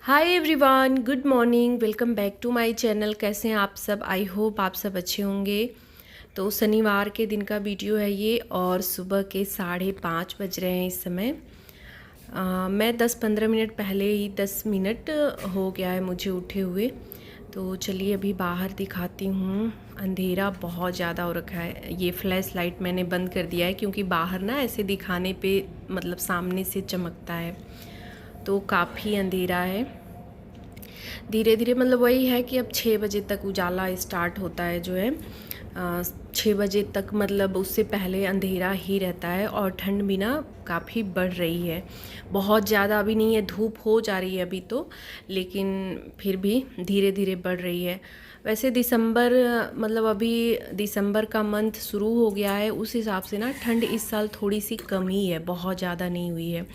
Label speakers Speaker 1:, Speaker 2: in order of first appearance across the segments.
Speaker 1: Hi everyone, good morning. Welcome back to my channel. कैसे हैं आप सब? आई होप आप सब अच्छे होंगे। तो शनिवार के दिन का वीडियो है ये और सुबह के 5:30 बज रहे हैं इस समय। मैं 10-15 मिनट पहले ही 10 मिनट हो गया है मुझे उठे हुए। तो चलिए अभी बाहर दिखाती हूँ। अंधेरा बहुत ज़्यादा हो रखा है। ये फ्लैश लाइट मैंने बंद कर दिया है क्योंकि बाहर ना ऐसे दिखाने पे मतलब सामने से चमकता है, तो काफ़ी अंधेरा है। धीरे धीरे मतलब वही है कि अब 6 बजे तक उजाला स्टार्ट होता है जो है। 6 बजे तक मतलब उससे पहले अंधेरा ही रहता है और ठंड भी ना काफ़ी बढ़ रही है। बहुत ज़्यादा अभी नहीं है, धूप हो जा रही है अभी तो, लेकिन फिर भी धीरे धीरे बढ़ रही है। वैसे दिसंबर मतलब अभी दिसंबर का मंथ शुरू हो गया है, उस हिसाब से ना ठंड इस साल थोड़ी सी कम ही है, बहुत ज़्यादा नहीं हुई है।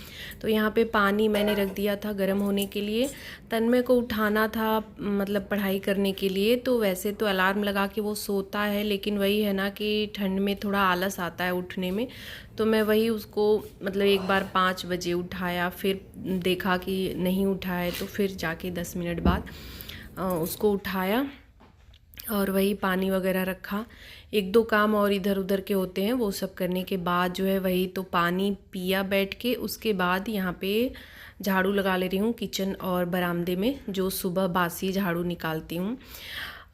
Speaker 1: तो यहाँ पे पानी मैंने रख दिया था गर्म होने के लिए। तन्मय को उठाना था मतलब पढ़ाई करने के लिए, तो वैसे तो अलार्म लगा के वो सोता है, लेकिन वही है ना कि ठंड में थोड़ा आलस आता है उठने में। तो मैं वही उसको मतलब एक बार 5 बजे उठाया, फिर देखा कि नहीं उठा है तो फिर जाके 10 मिनट बाद उसको उठाया और वही पानी वगैरह रखा। एक दो काम और इधर उधर के होते हैं, वो सब करने के बाद जो है वही तो पानी पिया बैठ के। उसके बाद यहाँ पे झाड़ू लगा ले रही हूँ किचन और बरामदे में, जो सुबह बासी झाड़ू निकालती हूँ।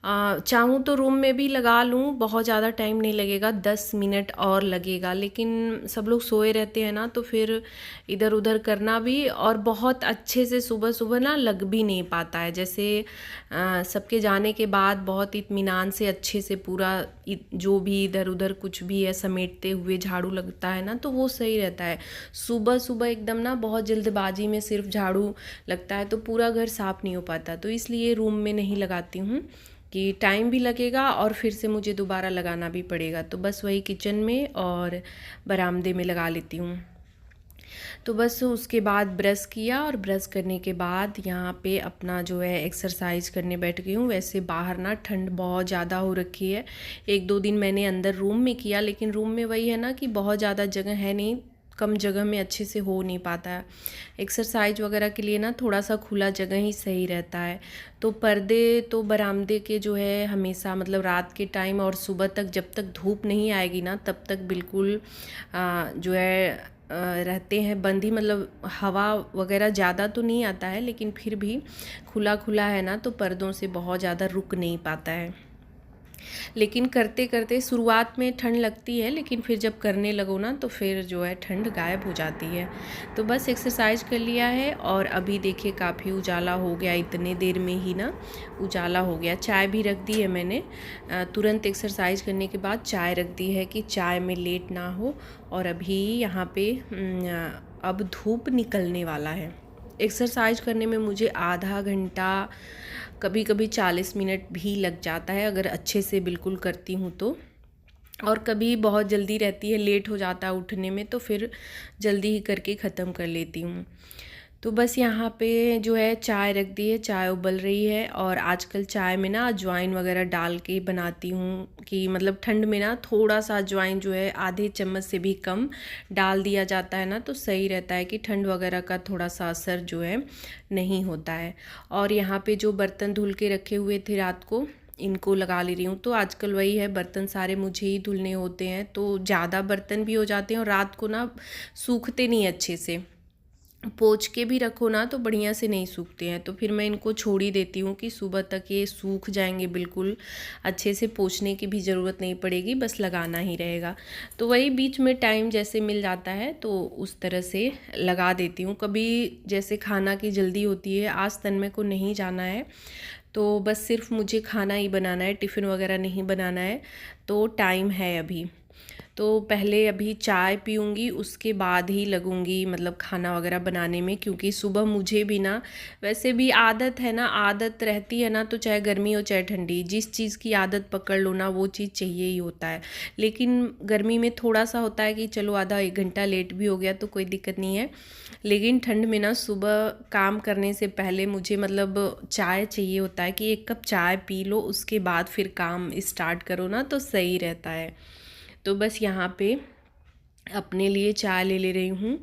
Speaker 1: चाहूँ तो रूम में भी लगा लूँ, बहुत ज़्यादा टाइम नहीं लगेगा, 10 मिनट और लगेगा, लेकिन सब लोग सोए रहते हैं ना, तो फिर इधर उधर करना भी और बहुत अच्छे से सुबह सुबह ना लग भी नहीं पाता है। जैसे सबके जाने के बाद बहुत इत्मीनान से अच्छे से पूरा जो भी इधर उधर कुछ भी है समेटते हुए झाड़ू लगता है ना, तो वो सही रहता है। सुबह सुबह एकदम ना बहुत जल्दबाजी में सिर्फ झाड़ू लगता है तो पूरा घर साफ़ नहीं हो पाता, तो इसलिए रूम में नहीं लगाती हूँ कि टाइम भी लगेगा और फिर से मुझे दोबारा लगाना भी पड़ेगा। तो बस वही किचन में और बरामदे में लगा लेती हूँ। तो बस उसके बाद ब्रश किया और ब्रश करने के बाद यहाँ पे अपना जो है एक्सरसाइज करने बैठ गई हूँ। वैसे बाहर ना ठंड बहुत ज़्यादा हो रखी है। 1-2 दिन मैंने अंदर रूम में किया, लेकिन रूम में वही है ना कि बहुत ज़्यादा जगह है नहीं, कम जगह में अच्छे से हो नहीं पाता है। एक्सरसाइज वगैरह के लिए ना थोड़ा सा खुला जगह ही सही रहता है। तो पर्दे तो बरामदे के जो है हमेशा मतलब रात के टाइम और सुबह तक, जब तक धूप नहीं आएगी ना तब तक बिल्कुल जो है रहते हैं बंद ही। मतलब हवा वगैरह ज़्यादा तो नहीं आता है, लेकिन फिर भी खुला खुला है ना, तो पर्दों से बहुत ज़्यादा रुक नहीं पाता है। लेकिन करते करते शुरुआत में ठंड लगती है, लेकिन फिर जब करने लगो ना तो फिर जो है ठंड गायब हो जाती है। तो बस एक्सरसाइज कर लिया है और अभी देखिए काफ़ी उजाला हो गया, इतने देर में ही ना उजाला हो गया। चाय भी रख दी है मैंने, तुरंत एक्सरसाइज करने के बाद चाय रख दी है कि चाय में लेट ना हो। और अभी यहाँ पे अब धूप निकलने वाला है। एक्सरसाइज करने में मुझे आधा घंटा, कभी कभी 40 मिनट भी लग जाता है अगर अच्छे से बिल्कुल करती हूँ तो। और कभी बहुत जल्दी रहती है, लेट हो जाता है उठने में, तो फिर जल्दी ही करके ख़त्म कर लेती हूँ। तो बस यहाँ पे जो है चाय रख दी है, चाय उबल रही है। और आजकल चाय में ना अजवाइन वगैरह डाल के बनाती हूँ कि मतलब ठंड में ना थोड़ा सा अजवाइन जो है आधे चम्मच से भी कम डाल दिया जाता है ना, तो सही रहता है कि ठंड वगैरह का थोड़ा सा असर जो है नहीं होता है। और यहाँ पे जो बर्तन धुल के रखे हुए थे रात को, इनको लगा ले रही हूँ। तो आजकल वही है, बर्तन सारे मुझे ही धुलने होते हैं, तो ज़्यादा बर्तन भी हो जाते हैं और रात को ना सूखते नहीं अच्छे से। पोंछ के भी रखो ना तो बढ़िया से नहीं सूखते हैं, तो फिर मैं इनको छोड़ ही देती हूँ कि सुबह तक ये सूख जाएंगे बिल्कुल अच्छे से, पोंछने की भी ज़रूरत नहीं पड़ेगी, बस लगाना ही रहेगा। तो वही बीच में टाइम जैसे मिल जाता है तो उस तरह से लगा देती हूँ। कभी जैसे खाना की जल्दी होती है, आज तन्मय को नहीं जाना है तो बस सिर्फ मुझे खाना ही बनाना है, टिफ़िन वगैरह नहीं बनाना है, तो टाइम है अभी। तो पहले अभी चाय पीऊँगी, उसके बाद ही लगूँगी मतलब खाना वगैरह बनाने में, क्योंकि सुबह मुझे भी ना वैसे भी आदत है ना, आदत रहती है ना, तो चाहे गर्मी हो चाहे ठंडी, जिस चीज़ की आदत पकड़ लो ना वो चीज़ चाहिए ही होता है। लेकिन गर्मी में थोड़ा सा होता है कि चलो आधा 1 घंटा लेट भी हो गया तो कोई दिक्कत नहीं है, लेकिन ठंड में ना सुबह काम करने से पहले मुझे मतलब चाय चाहिए होता है कि 1 कप चाय पी लो, उसके बाद फिर काम स्टार्ट करो ना तो सही रहता है। तो बस यहाँ पे अपने लिए चाय ले ले रही हूँ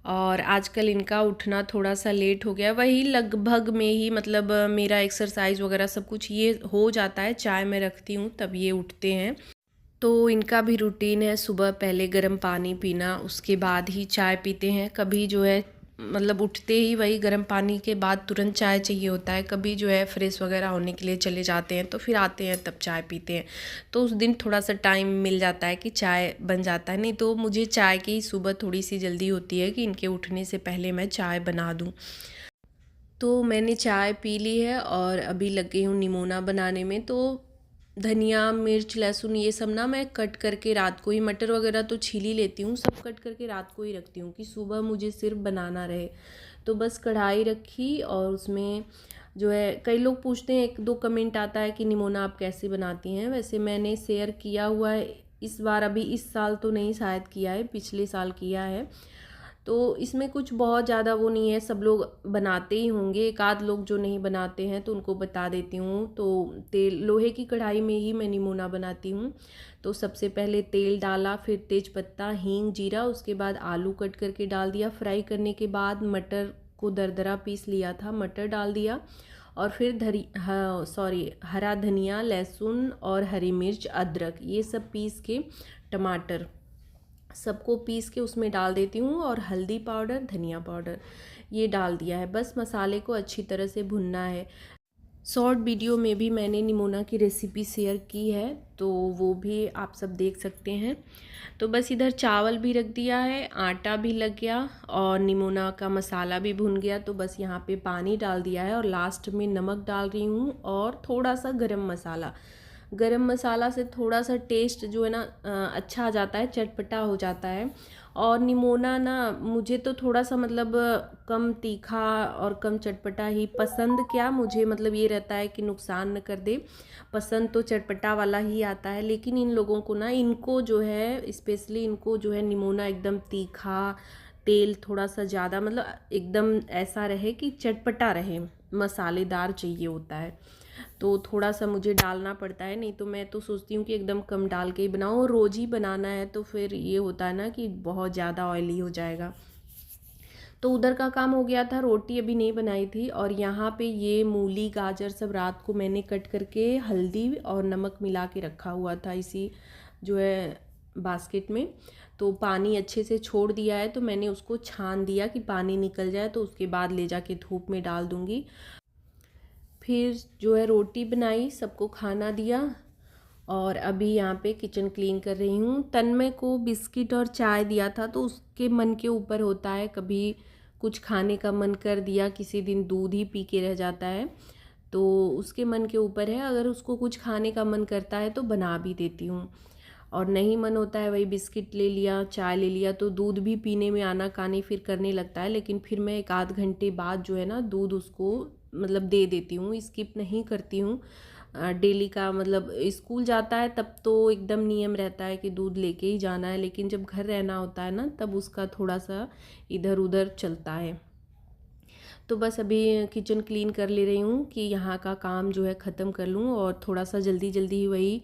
Speaker 1: और आजकल इनका उठना थोड़ा सा लेट हो गया, वही लगभग में ही मतलब मेरा एक्सरसाइज वगैरह सब कुछ ये हो जाता है, चाय मैं रखती हूँ तब ये उठते हैं। तो इनका भी रूटीन है सुबह पहले गर्म पानी पीना, उसके बाद ही चाय पीते हैं। कभी जो है मतलब उठते ही वही गर्म पानी के बाद तुरंत चाय चाहिए होता है, कभी जो है फ्रेश वगैरह होने के लिए चले जाते हैं तो फिर आते हैं तब चाय पीते हैं। तो उस दिन थोड़ा सा टाइम मिल जाता है कि चाय बन जाता है, नहीं तो मुझे चाय की सुबह थोड़ी सी जल्दी होती है कि इनके उठने से पहले मैं चाय बना दूँ। तो मैंने चाय पी ली है और अभी लग गई हूँ निमोना बनाने में। तो धनिया मिर्च लहसुन ये सब ना मैं कट करके रात को ही, मटर वगैरह तो छील ही लेती हूँ, सब कट करके रात को ही रखती हूँ कि सुबह मुझे सिर्फ बनाना रहे। तो बस कढ़ाई रखी और उसमें जो है कई लोग पूछते हैं, एक दो कमेंट आता है कि निमोना आप कैसे बनाती हैं। वैसे मैंने शेयर किया हुआ है इस बार, अभी इस साल तो नहीं शायद किया है, पिछले साल किया है। तो इसमें कुछ बहुत ज़्यादा वो नहीं है, सब लोग बनाते ही होंगे, एक आध लोग जो नहीं बनाते हैं तो उनको बता देती हूँ। तो तेल लोहे की कढ़ाई में ही मैं निमोना बनाती हूँ। तो सबसे पहले तेल डाला, फिर तेज पत्ता हींग जीरा, उसके बाद आलू कट करके डाल दिया। फ्राई करने के बाद मटर को दरदरा पीस लिया था, मटर डाल दिया। और फिर हरा धनिया लहसुन और हरी मिर्च अदरक ये सब पीस के, टमाटर सबको पीस के उसमें डाल देती हूँ। और हल्दी पाउडर धनिया पाउडर ये डाल दिया है। बस मसाले को अच्छी तरह से भुनना है। शॉर्ट वीडियो में भी मैंने निमोना की रेसिपी शेयर की है, तो वो भी आप सब देख सकते हैं। तो बस इधर चावल भी रख दिया है, आटा भी लग गया और निमोना का मसाला भी भुन गया। तो बस यहाँ पे पानी डाल दिया है और लास्ट में नमक डाल रही हूँ और थोड़ा सा गरम मसाला। गरम मसाला से थोड़ा सा टेस्ट जो है ना अच्छा आ जाता है, चटपटा हो जाता है। और निमोना ना मुझे तो थोड़ा सा मतलब कम तीखा और कम चटपटा ही पसंद, क्या मुझे मतलब ये रहता है कि नुकसान न कर दे, पसंद तो चटपटा वाला ही आता है। लेकिन इन लोगों को ना, इनको जो है स्पेशली इनको जो है निमोना एकदम तीखा, तेल थोड़ा सा ज़्यादा, मतलब एकदम ऐसा रहे कि चटपटा रहे, मसालेदार चाहिए होता है। तो थोड़ा सा मुझे डालना पड़ता है, नहीं तो मैं तो सोचती हूँ कि एकदम कम डाल के ही बनाऊँ। और रोज़ ही बनाना है तो फिर ये होता है ना कि बहुत ज़्यादा ऑयली हो जाएगा। तो उधर का काम हो गया था, रोटी अभी नहीं बनाई थी। और यहाँ पे ये मूली गाजर सब रात को मैंने कट करके हल्दी और नमक मिला के रखा हुआ था इसी जो है बास्केट में। तो पानी अच्छे से छोड़ दिया है, तो मैंने उसको छान दिया कि पानी निकल जाए, तो उसके बाद ले जाके धूप में डाल दूँगी। फिर जो है रोटी बनाई, सबको खाना दिया और अभी यहाँ पे किचन क्लीन कर रही हूँ। तन्मय को बिस्किट और चाय दिया था, तो उसके मन के ऊपर होता है, कभी कुछ खाने का मन कर दिया, किसी दिन दूध ही पी के रह जाता है, तो उसके मन के ऊपर है। अगर उसको कुछ खाने का मन करता है तो बना भी देती हूँ, और नहीं मन होता है वही बिस्किट ले लिया, चाय ले लिया। तो दूध भी पीने में आनाकानी फिर करने लगता है, लेकिन फिर मैं एक आध घंटे बाद जो है ना दूध उसको मतलब दे देती हूँ, स्किप नहीं करती हूँ। डेली का मतलब स्कूल जाता है तब तो एकदम नियम रहता है कि दूध लेके ही जाना है, लेकिन जब घर रहना होता है ना तब उसका थोड़ा सा इधर उधर चलता है। तो बस अभी किचन क्लीन कर ले रही हूँ कि यहाँ का काम जो है ख़त्म कर लूँ, और थोड़ा सा जल्दी जल्दी ही, वही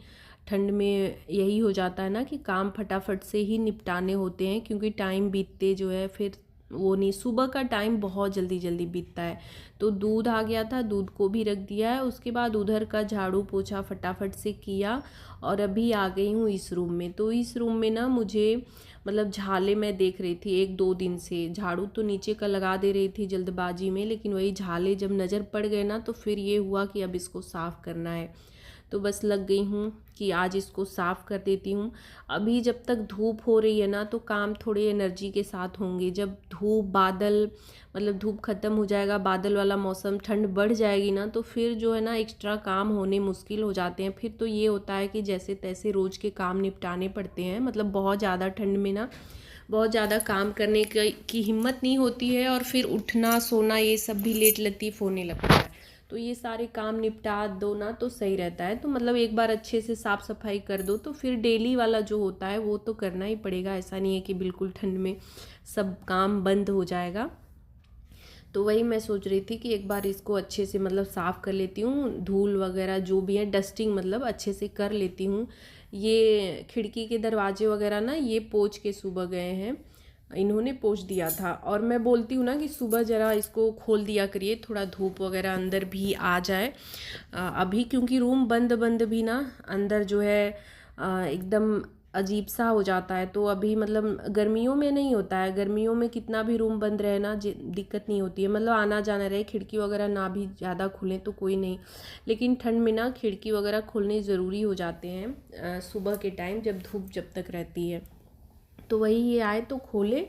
Speaker 1: ठंड में यही हो जाता है ना कि काम फटाफट से ही निपटाने होते हैं, क्योंकि टाइम बीतते जो है फिर वो नहीं, सुबह का टाइम बहुत जल्दी जल्दी बीतता है। तो दूध आ गया था, दूध को भी रख दिया है, उसके बाद उधर का झाड़ू पोछा फटाफट से किया और अभी आ गई हूँ इस रूम में। तो इस रूम में ना मुझे मतलब झाले मैं देख रही थी एक दो दिन से, झाड़ू तो नीचे का लगा दे रही थी जल्दबाजी में, लेकिन वही झाले जब नज़र पड़ गए ना तो फिर ये हुआ कि अब इसको साफ़ करना है। तो बस लग गई हूँ कि आज इसको साफ़ कर देती हूँ। अभी जब तक धूप हो रही है ना तो काम थोड़े एनर्जी के साथ होंगे, जब धूप बादल मतलब धूप ख़त्म हो जाएगा, बादल वाला मौसम, ठंड बढ़ जाएगी ना, तो फिर जो है ना एक्स्ट्रा काम होने मुश्किल हो जाते हैं। फिर तो ये होता है कि जैसे तैसे रोज़ के काम निपटाने पड़ते हैं, मतलब बहुत ज़्यादा ठंड में ना बहुत ज़्यादा काम करने की हिम्मत नहीं होती है, और फिर उठना सोना ये सब भी लेट लतीफ़ होने लगता है। तो ये सारे काम निपटा दो ना तो सही रहता है। तो मतलब एक बार अच्छे से साफ़ सफाई कर दो तो फिर डेली वाला जो होता है वो तो करना ही पड़ेगा, ऐसा नहीं है कि बिल्कुल ठंड में सब काम बंद हो जाएगा। तो वही मैं सोच रही थी कि एक बार इसको अच्छे से मतलब साफ़ कर लेती हूँ, धूल वगैरह जो भी है डस्टिंग मतलब अच्छे से कर लेती हूँ। ये खिड़की के दरवाजे वगैरह ना ये पोंछ के सुबह गए हैं, इन्होंने पोंछ दिया था। और मैं बोलती हूँ ना कि सुबह ज़रा इसको खोल दिया करिए, थोड़ा धूप वगैरह अंदर भी आ जाए। अभी क्योंकि रूम बंद बंद भी ना अंदर जो है एकदम अजीब सा हो जाता है। तो अभी मतलब गर्मियों में नहीं होता है, गर्मियों में कितना भी रूम बंद रहे ना दिक्कत नहीं होती है, मतलब आना जाना रहे, खिड़की वगैरह ना भी ज़्यादा खुलें तो कोई नहीं। लेकिन ठंड में ना खिड़की वगैरह खोलने ज़रूरी हो जाते हैं सुबह के टाइम, जब तक रहती है। तो वही ये आए तो खोले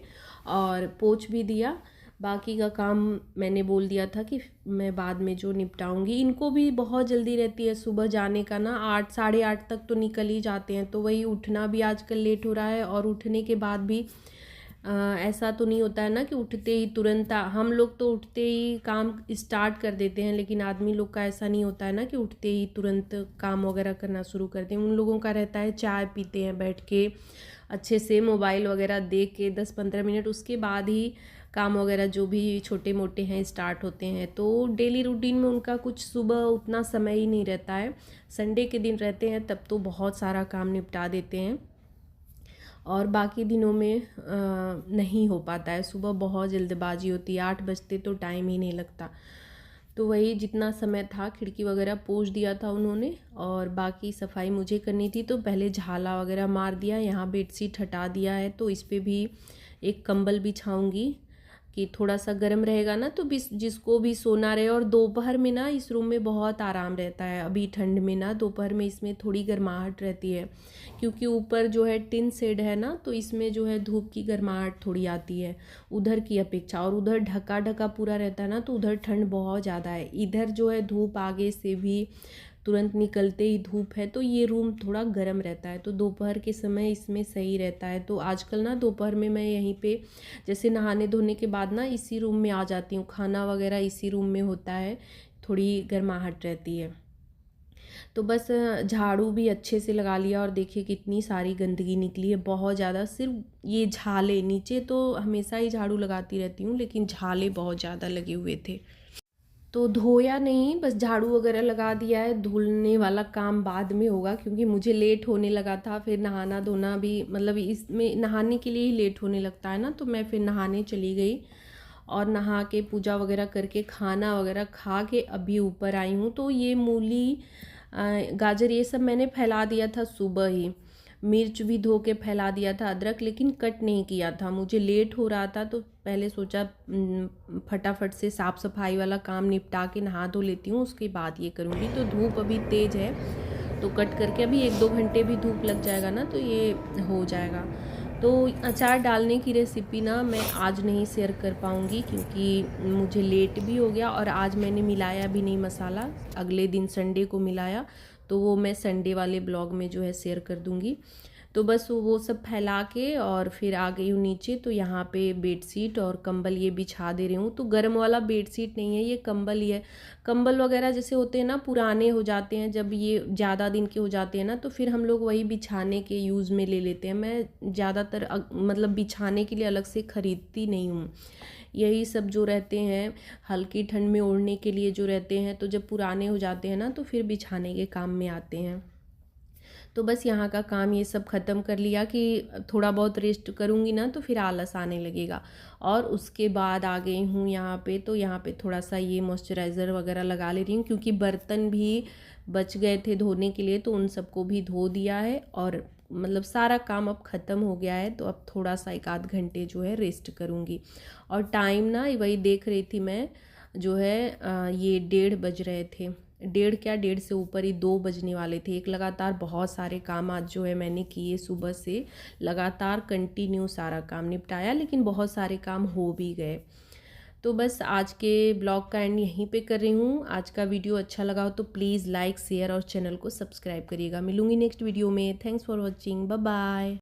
Speaker 1: और पोंछ भी दिया। बाकी का काम मैंने बोल दिया था कि मैं बाद में जो निपटाऊंगी। इनको भी बहुत जल्दी रहती है सुबह जाने का ना, 8 साढ़े 8 तक तो निकल ही जाते हैं। तो वही उठना भी आजकल लेट हो रहा है, और उठने के बाद भी ऐसा तो नहीं होता है ना कि उठते ही तुरंत हम लोग तो उठते ही काम स्टार्ट कर देते हैं, लेकिन आदमी लोग का ऐसा नहीं होता है ना कि उठते ही तुरंत काम वगैरह करना शुरू करते हैं। उन लोगों का रहता है चाय पीते हैं बैठ के अच्छे से, मोबाइल वगैरह देख के 10-15 मिनट, उसके बाद ही काम वगैरह जो भी छोटे मोटे हैं स्टार्ट होते हैं। तो डेली रूटीन में उनका कुछ सुबह उतना समय ही नहीं रहता है। संडे के दिन रहते हैं तब तो बहुत सारा काम निपटा देते हैं, और बाकी दिनों में नहीं हो पाता है। सुबह बहुत जल्दबाजी होती है, 8 बजते तो टाइम ही नहीं लगता। तो वही जितना समय था खिड़की वगैरह पोंछ दिया था उन्होंने, और बाकी सफाई मुझे करनी थी। तो पहले झाला वगैरह मार दिया, यहाँ बेडशीट हटा दिया है, तो इस पर भी एक कंबल बिछाऊंगी कि थोड़ा सा गर्म रहेगा ना, तो जिसको भी सोना रहे। और दोपहर में ना इस रूम में बहुत आराम रहता है। अभी ठंड में ना दोपहर में इसमें थोड़ी गर्माहट रहती है, क्योंकि ऊपर जो है टिन शेड है ना, तो इसमें जो है धूप की गर्माहट थोड़ी आती है उधर की अपेक्षा। और उधर ढका ढका पूरा रहता है ना, तो उधर ठंड बहुत ज़्यादा है। इधर जो है धूप आगे से भी तुरंत निकलते ही धूप है, तो ये रूम थोड़ा गर्म रहता है। तो दोपहर के समय इसमें सही रहता है। तो आजकल ना दोपहर में मैं यहीं पे जैसे नहाने धोने के बाद ना इसी रूम में आ जाती हूँ, खाना वगैरह इसी रूम में होता है, थोड़ी गर्माहट रहती है। तो बस झाड़ू भी अच्छे से लगा लिया, और देखिए कितनी सारी गंदगी निकली है, बहुत ज़्यादा। सिर्फ ये झाले, नीचे तो हमेशा ही झाड़ू लगाती रहती हूँ, लेकिन झाले बहुत ज़्यादा लगे हुए थे। तो धोया नहीं, बस झाड़ू वगैरह लगा दिया है। धुलने वाला काम बाद में होगा, क्योंकि मुझे लेट होने लगा था। फिर नहाना धोना भी, मतलब इसमें नहाने के लिए ही लेट होने लगता है ना, तो मैं फिर नहाने चली गई, और नहा के पूजा वगैरह करके खाना वगैरह खा के अभी ऊपर आई हूँ। तो ये मूली गाजर ये सब मैंने फैला दिया था सुबह ही, मिर्च भी धो के फैला दिया था, अदरक, लेकिन कट नहीं किया था, मुझे लेट हो रहा था। तो पहले सोचा फटाफट से साफ़ सफाई वाला काम निपटा के नहा धो लेती हूँ, उसके बाद ये करूँगी। तो धूप अभी तेज़ है, तो कट करके अभी 1-2 घंटे भी धूप लग जाएगा ना, तो ये हो जाएगा। तो अचार डालने की रेसिपी ना मैं आज नहीं शेयर कर पाऊँगी, क्योंकि मुझे लेट भी हो गया, और आज मैंने मिलाया भी नहीं मसाला, अगले दिन संडे को मिलाया। तो वो मैं संडे वाले ब्लॉग में जो है शेयर कर दूँगी। तो बस वो सब फैला के और फिर आ गई हूँ नीचे। तो यहाँ पे बेडशीट और कंबल ये बिछा दे रही हूँ। तो गर्म वाला बेडशीट नहीं है, ये कंबल ही है। कंबल वगैरह जैसे होते हैं ना, पुराने हो जाते हैं, जब ये ज़्यादा दिन के हो जाते हैं ना, तो फिर हम लोग वही बिछाने के यूज़ में ले लेते हैं। मैं ज़्यादातर मतलब बिछाने के लिए अलग से ख़रीदती नहीं हूँ। यही सब जो रहते हैं हल्की ठंड में ओढ़ने के लिए जो रहते हैं, तो जब पुराने हो जाते हैं ना, तो फिर बिछाने के काम में आते हैं। तो बस यहाँ का काम ये सब ख़त्म कर लिया कि थोड़ा बहुत रेस्ट करूँगी ना, तो फिर आलस आने लगेगा। और उसके बाद आ गई हूँ यहाँ पे। तो यहाँ पे थोड़ा सा ये मॉइस्चराइज़र वगैरह लगा ले रही हूँ, क्योंकि बर्तन भी बच गए थे धोने के लिए, तो उन सबको भी धो दिया है, और मतलब सारा काम अब ख़त्म हो गया है। तो अब थोड़ा सा 1-8 घंटे जो है रेस्ट करूँगी। और टाइम ना वही देख रही थी मैं, जो है ये 1:30 बज रहे थे, 1:30 क्या 1:30 से ऊपर ही 2 बजने वाले थे। एक लगातार बहुत सारे काम आज जो है मैंने किए, सुबह से लगातार कंटिन्यू सारा काम निपटाया, लेकिन बहुत सारे काम हो भी गए। तो बस आज के ब्लॉग का एंड यहीं पे कर रही हूँ। आज का वीडियो अच्छा लगा हो तो प्लीज़ लाइक शेयर और चैनल को सब्सक्राइब करिएगा। मिलूँगी नेक्स्ट वीडियो में। Thanks for watching, bye bye.